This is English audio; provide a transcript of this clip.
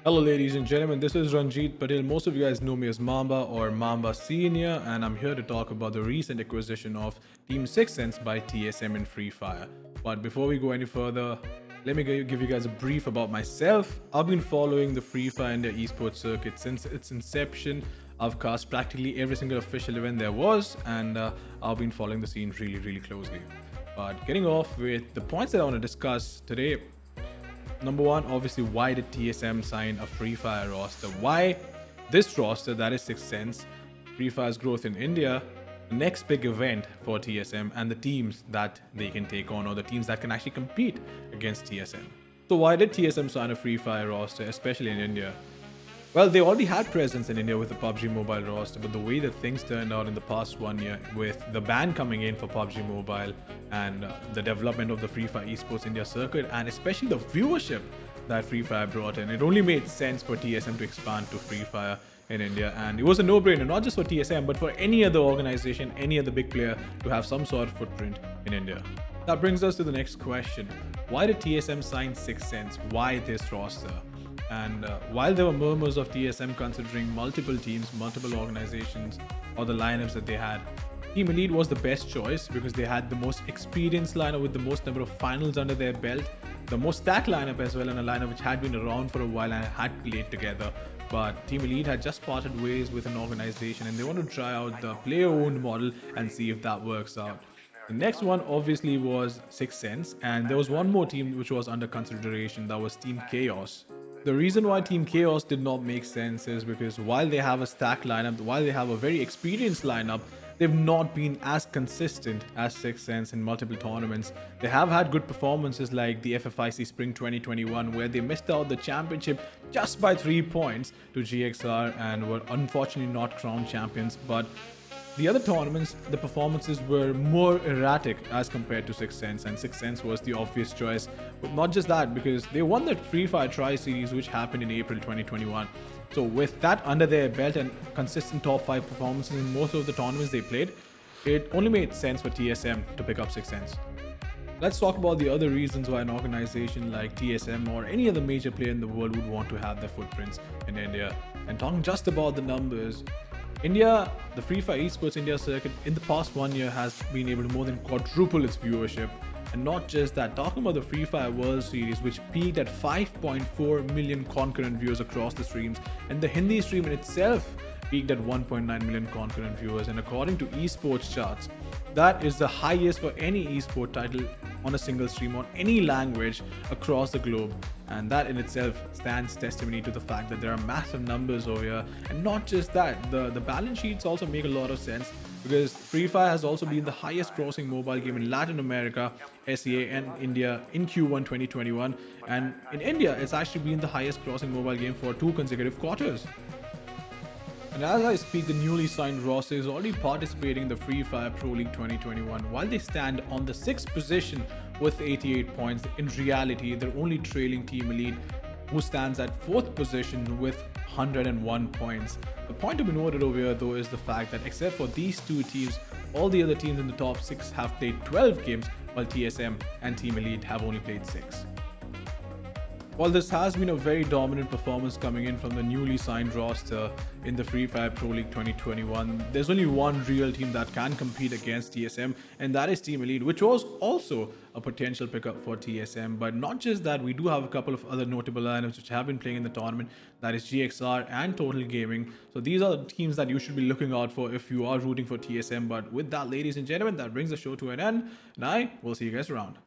Hello, ladies and gentlemen. This is Ranjit Patel. Most of you guys know me as Mamba or Mamba Senior, and I'm here to talk about the recent acquisition of Team 6 Sense by TSM in Free Fire. But before we go any further, let me give you guys a brief about myself. I've been following the Free Fire India esports circuit since its inception. I've cast practically every single official event there was, and I've been following the scene really closely. But getting off with the points that I want to discuss today. Number one, obviously, why did TSM sign a Free Fire roster? Why this roster, that is 6 Sense, Free Fire's growth in India, the next big event for TSM, and the teams that they can take on, or the teams that can actually compete against TSM. So why did TSM sign a Free Fire roster, especially in India? Well, they already had presence in India with the PUBG Mobile roster, but the way that things turned out in the past 1 year with the ban coming in for PUBG Mobile and the development of the Free Fire Esports India circuit, and especially the viewership that Free Fire brought in, it only made sense for TSM to expand to Free Fire in India. And it was a no-brainer, not just for TSM, but for any other organization, any other big player to have some sort of footprint in India. That brings us to the next question. Why did TSM sign 6 Sense? Why this roster? And while there were murmurs of TSM considering multiple teams, multiple organizations, or the lineups that they had, Team Elite was the best choice because they had the most experienced lineup with the most number of finals under their belt, the most stacked lineup as well, and a lineup which had been around for a while and had played together. But Team Elite had just parted ways with an organization and they want to try out the player-owned model and see if that works out. The next one obviously was 6 Sense, and there was one more team which was under consideration, that was Team Chaos. The reason why Team Chaos did not make sense is because while they have a stacked lineup, while they have a very experienced lineup, they've not been as consistent as 6 Sense in multiple tournaments. They have had good performances like the FFIC Spring 2021 where they missed out the championship just by 3 points to GXR and were unfortunately not crowned champions. But the other tournaments, the performances were more erratic as compared to 6 Sense, and 6 Sense was the obvious choice. But not just that, because they won that Free Fire Tri-Series which happened in April 2021. So with that under their belt and consistent top 5 performances in most of the tournaments they played, it only made sense for TSM to pick up 6 Sense. Let's talk about the other reasons why an organization like TSM or any other major player in the world would want to have their footprints in India. And talking just about the numbers, India, the Free Fire Esports India circuit in the past 1 year has been able to more than quadruple its viewership. And not just that, talking about the Free Fire World Series, which peaked at 5.4 million concurrent viewers across the streams, and the Hindi stream in itself peaked at 1.9 million concurrent viewers. And according to esports charts, that is the highest for any esport title on a single stream on any language across the globe. And that in itself stands testimony to the fact that there are massive numbers over here. And not just that, the balance sheets also make a lot of sense because Free Fire has also been the highest grossing mobile game in Latin America, SEA, and India in Q1 2021. And in India, it's actually been the highest grossing mobile game for 2 consecutive quarters. And as I speak, the newly signed roster is already participating in the Free Fire Pro League 2021. While they stand on the 6th position with 88 points, in reality, they're only trailing Team Elite, who stands at 4th position with 101 points. The point to be noted over here, though, is the fact that except for these 2 teams, all the other teams in the top 6 have played 12 games, while TSM and Team Elite have only played 6. While this has been a very dominant performance coming in from the newly signed roster in the Free Fire Pro League 2021, there's only one real team that can compete against TSM, and that is Team Elite, which was also a potential pickup for TSM. But not just that, we do have a couple of other notable lineups which have been playing in the tournament, that is GXR and Total Gaming. So these are the teams that you should be looking out for if you are rooting for TSM. But with that, ladies and gentlemen, that brings the show to an end, and I will see you guys around.